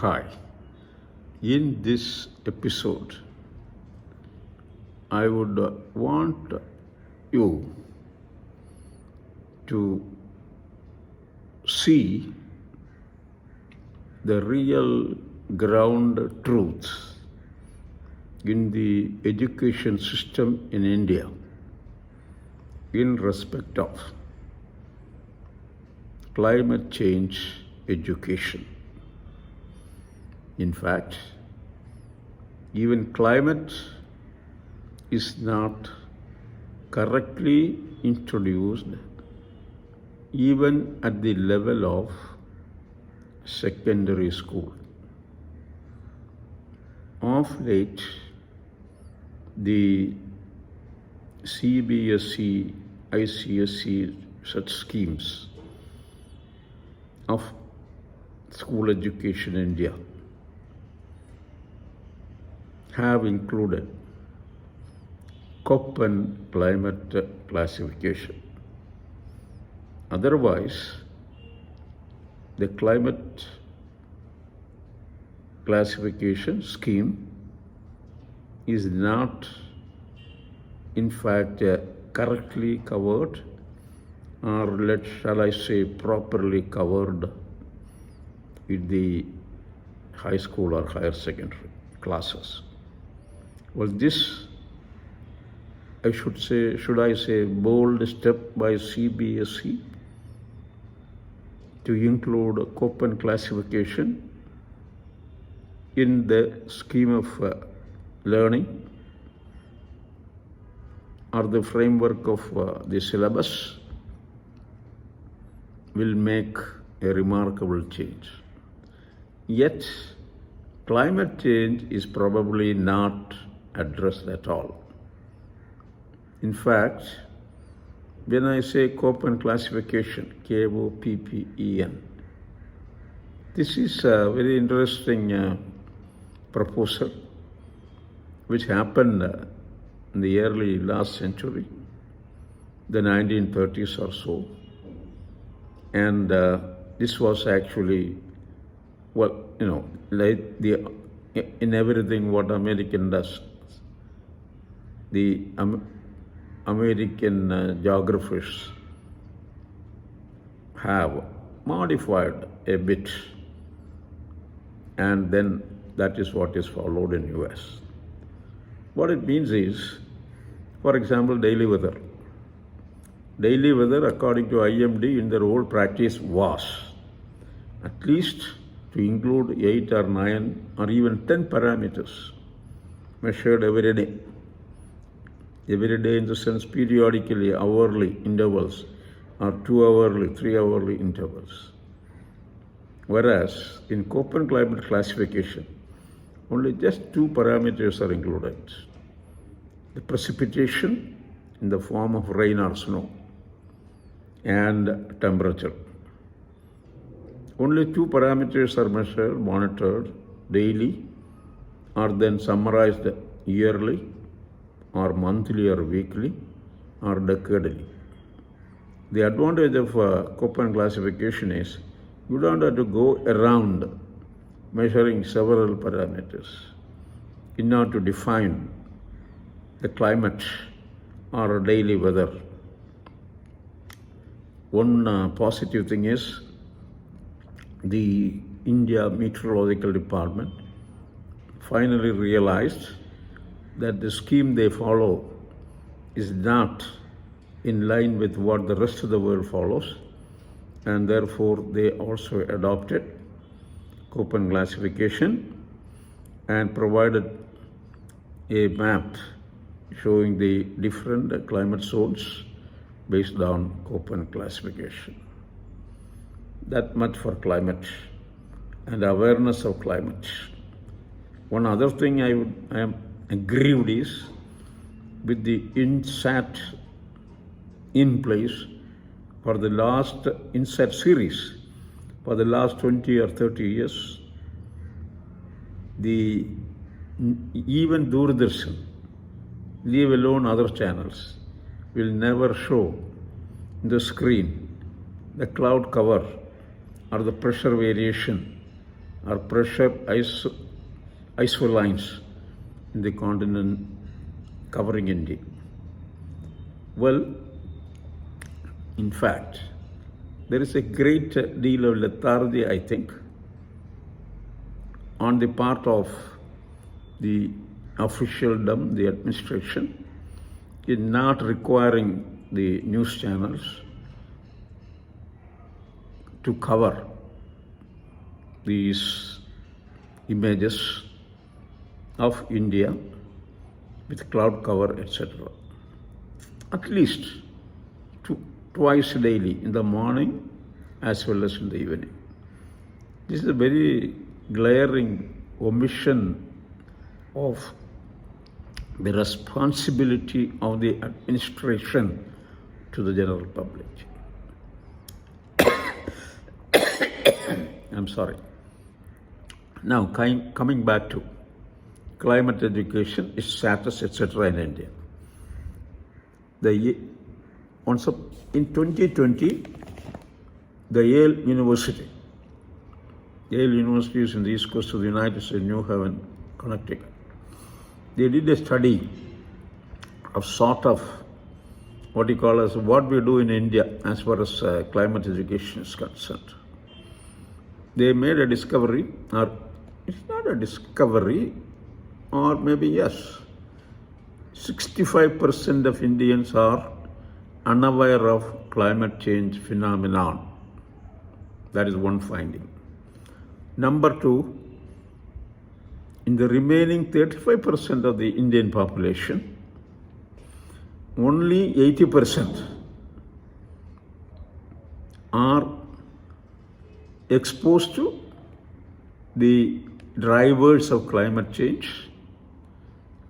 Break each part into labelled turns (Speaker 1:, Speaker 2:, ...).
Speaker 1: Hi. In this episode, I would want you to see the real ground truths in the education system in India in respect of climate change education. In fact, even climate is not correctly introduced even at the level of secondary school. Of late, the CBSE, ICSE, such schemes of school education in India have included Köppen climate classification. Otherwise, the climate classification scheme is not, in fact, correctly covered, or shall I say, properly covered in the high school or higher secondary classes. Well, this, should I say, bold step by CBSE to include Köppen classification in the scheme of learning or the framework of the syllabus will make a remarkable change. Yet, climate change is probably not addressed at all. In fact, when I say Köppen classification, K-O-P-P-E-N, this is a very interesting proposal which happened in the early last century, the 1930s or so. And this was actually, like in everything what American does, the American geographers have modified a bit, and then that is what is followed in US. What it means is, for example, daily weather. Daily weather, according to IMD, in their old practice was at least to include 8 or 9 or even 10 parameters measured every day. Every day in the sense periodically, hourly intervals, or 2-hourly, 3-hourly intervals. Whereas in Köppen climate classification, only just 2 parameters are included. The precipitation in the form of rain or snow and temperature. Only 2 parameters are measured, monitored daily, or then summarized yearly, or monthly or weekly, or decadally. The advantage of Köppen classification is you don't have to go around measuring several parameters in order to define the climate or daily weather. One positive thing is the India Meteorological Department finally realized that the scheme they follow is not in line with what the rest of the world follows, and therefore they also adopted Köppen classification and provided a map showing the different climate zones based on Köppen classification. That much for climate and awareness of climate. One other thing I am aggrieved is with the INSAT in place for the last INSAT series for the last 20 or 30 years. Even Doordarshan, leave alone other channels, will never show the screen the cloud cover or the pressure variation are pressure isolines in the continent covering India. Well, in fact, there is a great deal of lethargy, I think, on the part of the officialdom, the administration, in not requiring the news channels to cover these images of India with cloud cover, etc. At least twice daily, in the morning as well as in the evening. This is a very glaring omission of the responsibility of the administration to the general public. I'm sorry. Now, coming back to climate education, its status, etc. in India. In 2020, the Yale University is in the east coast of the United States, New Haven, Connecticut. They did a study of sort of what you call as what we do in India as far as climate education is concerned. They made a discovery, or it's not a discovery, or maybe yes, 65% of Indians are unaware of climate change phenomenon. That is one finding. Number two, in the remaining 35% of the Indian population, only 80% are exposed to the drivers of climate change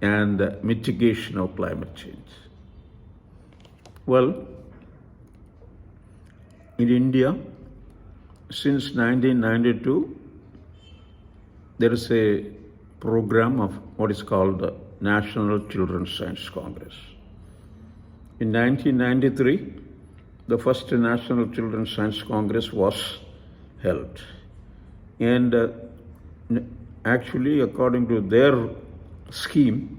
Speaker 1: and mitigation of climate change. Well, in India, since 1992, there is a program of what is called the National Children's Science Congress. In 1993, the first National Children's Science Congress was held. And actually, according to their scheme,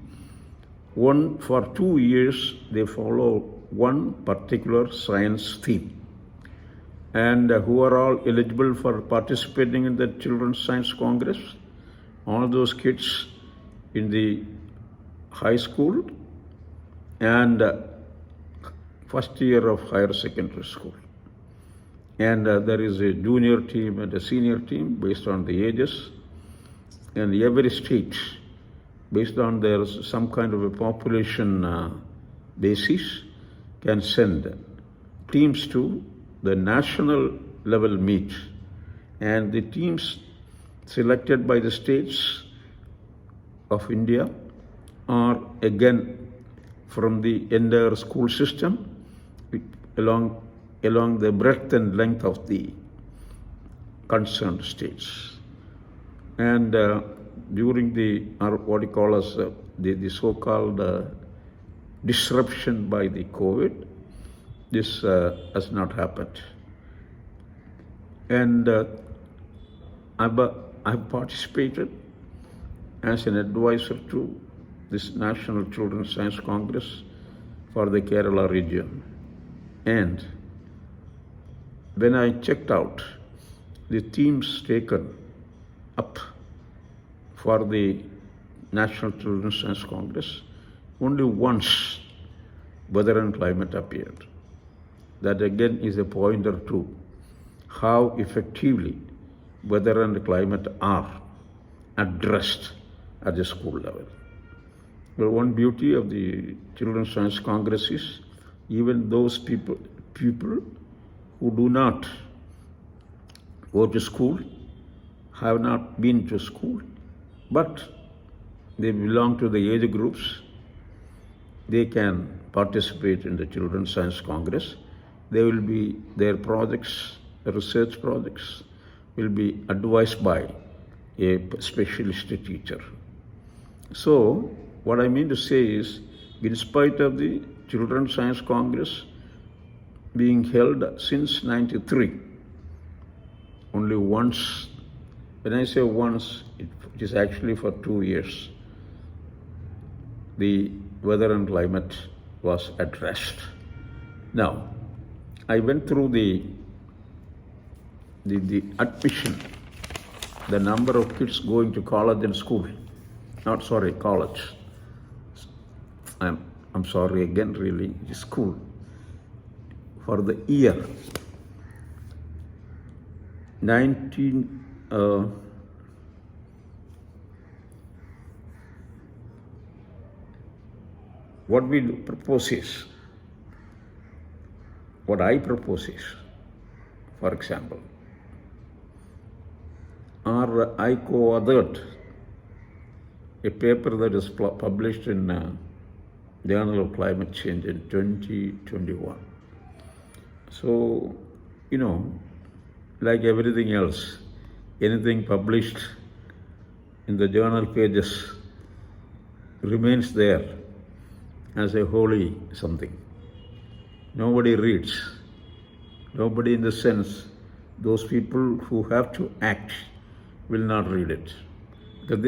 Speaker 1: for 2 years, they follow one particular science theme. And who are all eligible for participating in the Children's Science Congress? All those kids in the high school and first year of higher secondary school. And there is a junior team and a senior team based on the ages. And every state, based on their some kind of a population basis, can send teams to the national level meet. And the teams selected by the states of India are again from the entire school system along the breadth and length of the concerned states. And during the what you call as the so-called disruption by the COVID, this has not happened. And I've participated as an advisor to this National Children's Science Congress for the Kerala region. And when I checked out the themes taken up for the National Children's Science Congress, only once weather and climate appeared. That again is a pointer to how effectively weather and climate are addressed at the school level. Well, one beauty of the Children's Science Congress is even those people who do not go to school, have not been to school, but they belong to the age groups, they can participate in the Children's Science Congress. Their projects, research projects, will be advised by a specialist teacher. So, what I mean to say is, in spite of the Children's Science Congress being held since '93, only once When I say once, it is actually for 2 years. The weather and climate was addressed. Now, I went through the admission, the number of kids going to college and school. College. I'm sorry again, really, school. For the year what I propose is, for example, or I co-authored a paper that is published in Journal of Climate Change in 2021. So, like everything else, anything published in the journal pages remains there as a holy something. Nobody reads. Nobody, in the sense, those people who have to act will not read it. Because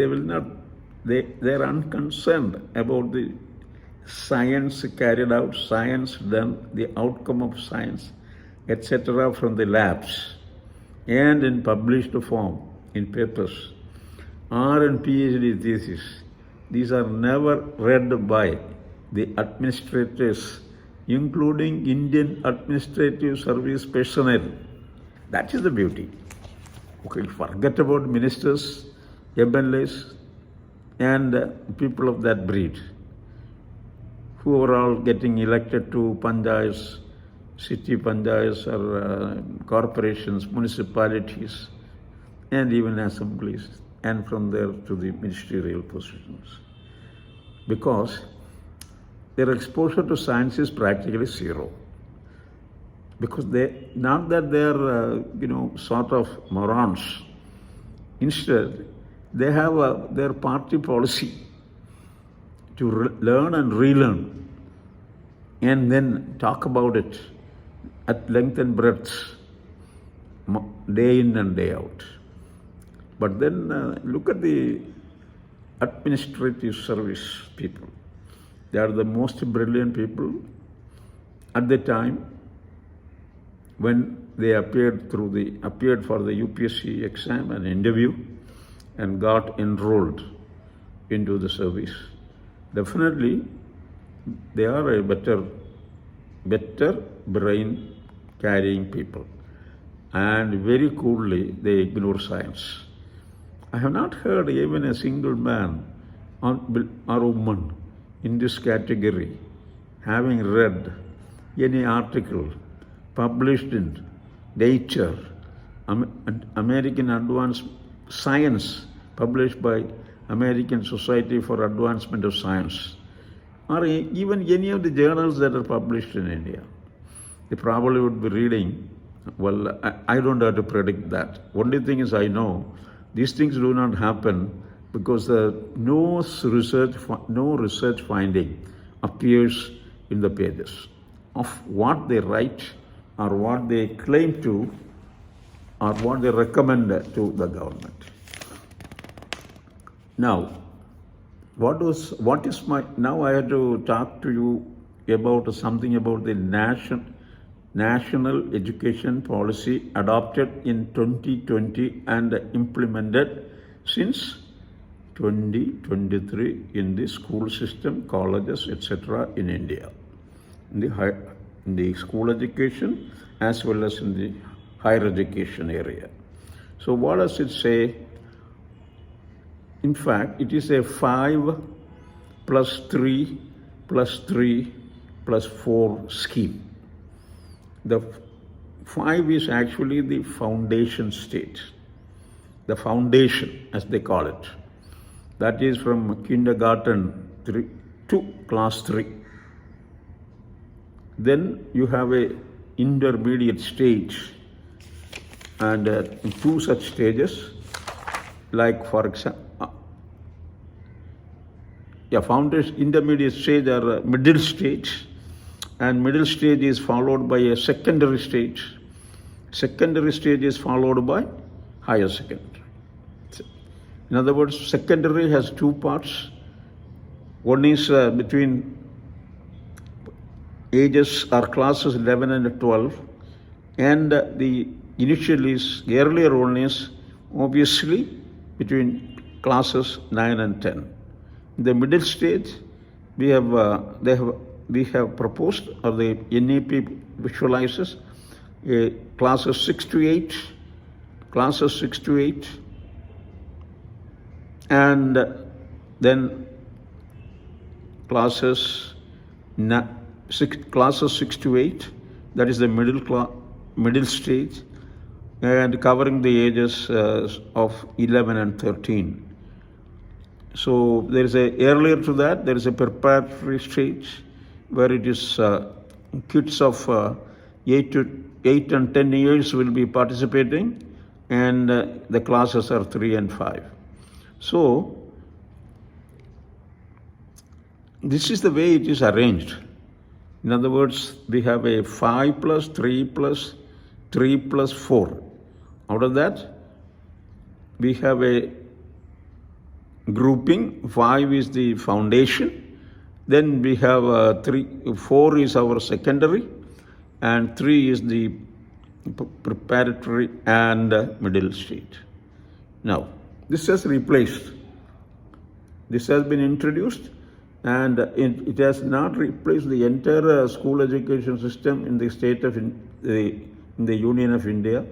Speaker 1: they are unconcerned about the science carried out, science done, the outcome of science, etc. from the labs and in published form in papers or in PhD thesis. These are never read by the administrators, including Indian Administrative Service personnel. That is the beauty. Okay, forget about ministers, MLAs, and people of that breed, who are all getting elected to panchayats, city panchayats, or corporations, municipalities, and even assemblies, and from there to the ministerial positions. Because their exposure to science is practically zero. Because not that they are, sort of morons. Instead, they have their party policy to learn and relearn, and then talk about it at length and breadth, day in and day out. But then look at the administrative service people. They are the most brilliant people at the time when they appeared for the UPSC exam and interview and got enrolled into the service. Definitely, they are a better brain carrying people, and very coolly they ignore science. I have not heard even a single man or woman in this category having read any article published in Nature, American Advanced Science, published by American Society for Advancement of Science, or even any of the journals that are published in India. They probably would be reading, well, I don't have to predict that. Only thing is, I know these things do not happen because no research finding appears in the pages of what they write or what they claim to or what they recommend to the government. Now, now I have to talk to you about something about the national education policy adopted in 2020 and implemented since 2023 in the school system, colleges, etc. in India, in the school education as well as in the higher education area. So what does it say? In fact, it is a 5 plus 3 plus 3 plus 4 scheme. The 5 is actually the foundation stage, the foundation as they call it. That is from kindergarten to class 3. Then you have a intermediate stage and 2 such stages, like for example, foundation, intermediate stage or middle stage, and middle stage is followed by a secondary stage. Secondary stage is followed by higher secondary. In other words, secondary has two parts. One is between ages or classes 11 and 12, and the initial is earlier one is obviously between classes 9 and 10. In the middle stage, we have proposed, or the NEP visualizes classes 6 to 8, and then classes 6 to 8, that is the middle stage, and covering the ages of 11 and 13. So there is earlier to that, there is a preparatory stage where it is kids of 8 and 10 years will be participating, and the classes are 3 and 5. So this is the way it is arranged. In other words, we have a 5 plus 3 plus 3 plus 4. Out of that, we have a grouping. 5 is the foundation. Then we have 4 is our secondary, and 3 is the preparatory and middle stage. Now, this has replaced. This has been introduced, and it has not replaced the entire school education system in the state of in the Union of India,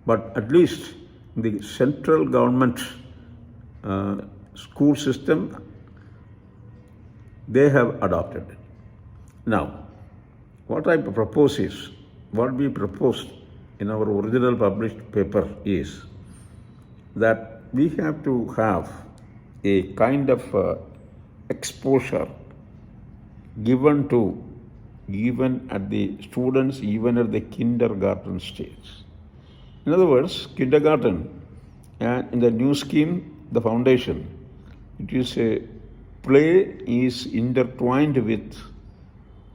Speaker 1: but at least the central government school system, they have adopted it. Now, what we proposed in our original published paper is that we have to have a kind of exposure given to even at the students, even at the kindergarten stage. In other words, kindergarten, and in the new scheme, the foundation, it is a play is intertwined with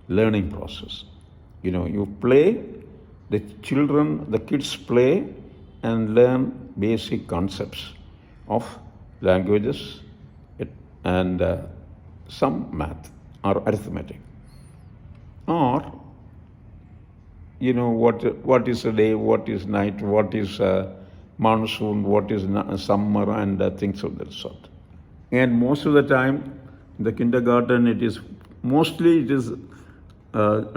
Speaker 1: learning process. You play, the kids play and learn basic concepts of languages and some math or arithmetic. Or, what is a day, what is night, what is monsoon, what is summer, and things of that sort. And most of the time, in the kindergarten, it is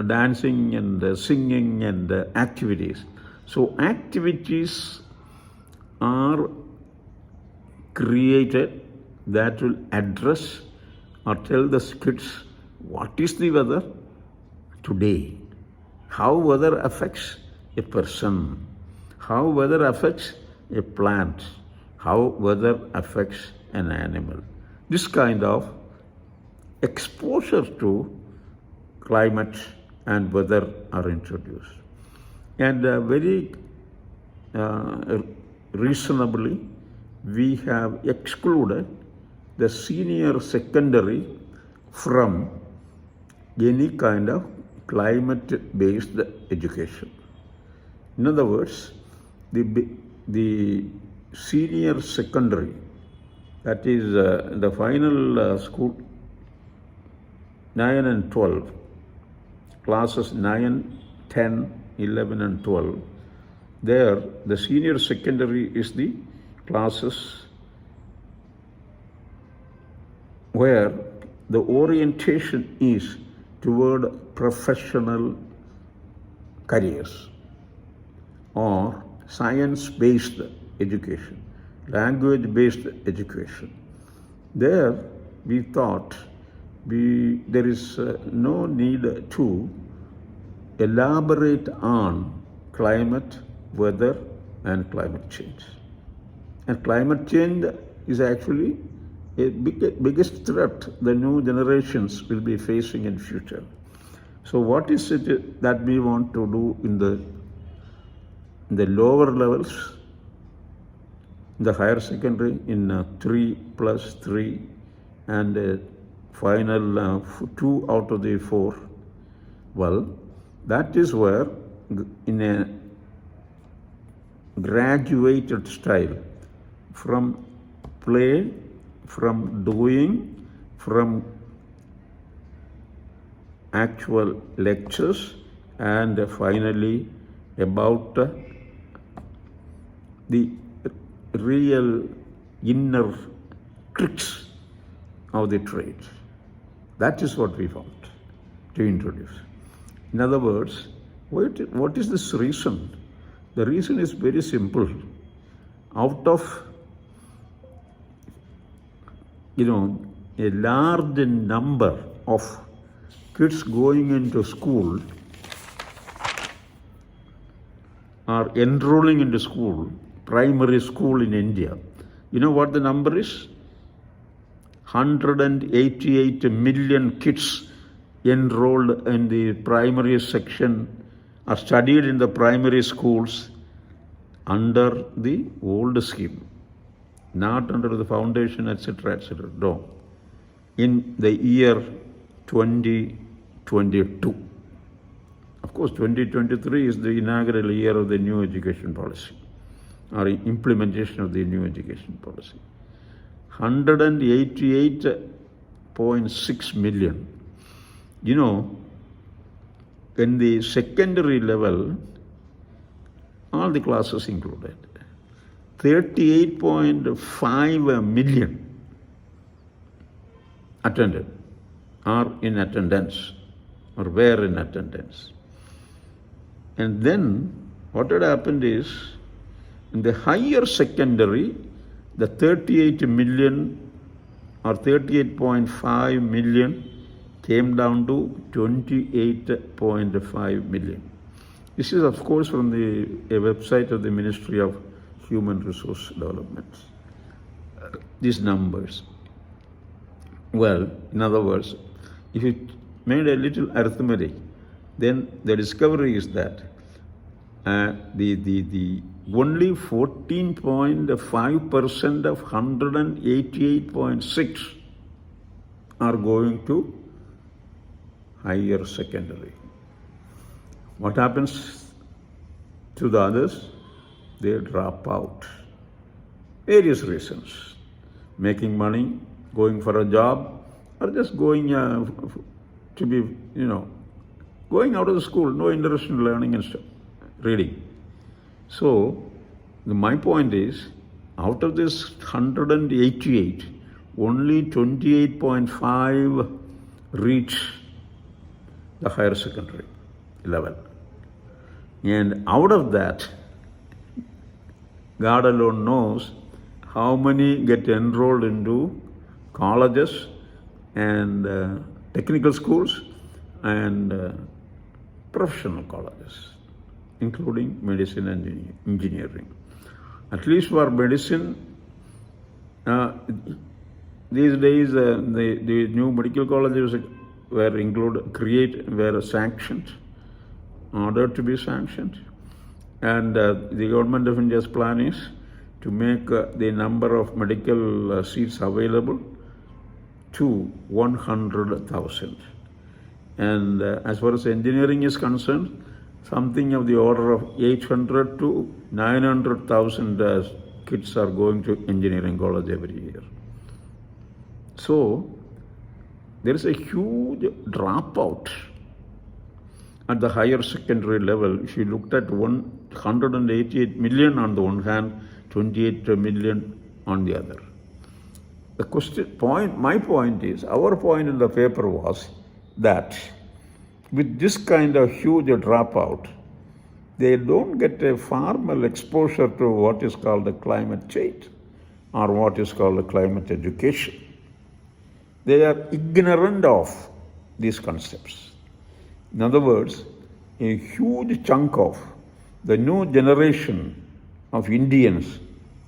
Speaker 1: dancing and singing and activities. So activities are created that will address or tell the kids what is the weather today, how weather affects a person, how weather affects a plant, how weather affects an animal. This kind of exposure to climate and weather are introduced. And very reasonably, we have excluded the senior secondary from any kind of climate-based education. In other words, the senior secondary, that is the final school, 9 and 12, classes 9, 10, 11 and 12, there the senior secondary is the classes where the orientation is toward professional careers or science-based education, language-based education. There we thought there is no need to elaborate on climate, weather, and climate change. And climate change is actually a biggest threat the new generations will be facing in future. So what is it that we want to do in the lower levels, in the higher secondary, in 3 plus 3 and final 2 out of the 4? Well, that is where in a graduated style from play, from doing, from actual lectures, and finally about the real inner tricks of the trade. That is what we want to introduce. In other words, what is this reason? The reason is very simple. Out of a large number of kids going into school or enrolling into school, primary school in India, you know what the number is? 188 million kids enrolled in the primary section are studied in the primary schools under the old scheme, not under the foundation, etc., etc. No. In the year 2022. Of course, 2023 is the inaugural year of the new education policy, or implementation of the new education policy. 188.6 million. In the secondary level, all the classes included, 38.5 million attended, are in attendance, or were in attendance. And then what had happened is, in the higher secondary, the 38 million or 38.5 million came down to 28.5 million. This is, of course, from a website of the Ministry of Human Resource Development. These numbers. Well, in other words, if you made a little arithmetic, then the discovery is that the only 14.5% of 188.6 are going to higher secondary. What happens to the others? They drop out. Various reasons. Making money, going for a job, or just going to be, going out of the school, no interest in learning and stuff, reading. So, my point is, out of this 188, only 28.5 reach the higher secondary level. And out of that, God alone knows how many get enrolled into colleges and technical schools and professional colleges, including medicine and engineering. At least for medicine, these days the new medical colleges were sanctioned, ordered to be sanctioned, and the government of India's plan is to make the number of medical seats available to 100,000. And as far as engineering is concerned, something of the order of 800 to 900,000 kids are going to engineering college every year. So there is a huge dropout at the higher secondary level. If you looked at 188 million on the one hand, 28 million on the other. My point is, our point in the paper was that with this kind of huge dropout, they don't get a formal exposure to what is called the climate change or what is called the climate education. They are ignorant of these concepts. In other words, a huge chunk of the new generation of Indians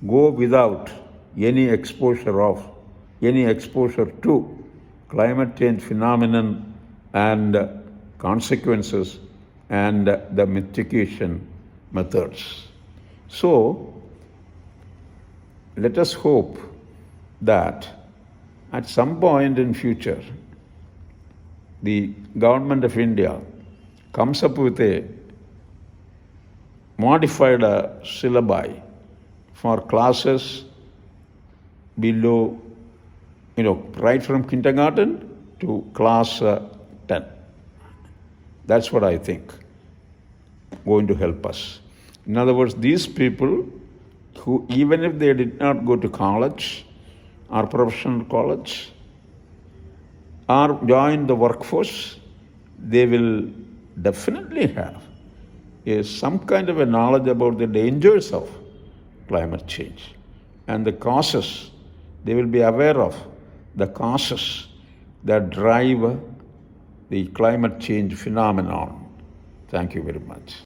Speaker 1: go without any exposure to climate change phenomenon and consequences and the mitigation methods. So, let us hope that at some point in future, the government of India comes up with a modified syllabi for classes below, right from kindergarten to class 10. That's what I think going to help us. In other words, these people who, even if they did not go to college or professional college or join the workforce, they will definitely have some kind of a knowledge about the dangers of climate change and the causes. They will be aware of the causes that drive the climate change phenomenon. Thank you very much.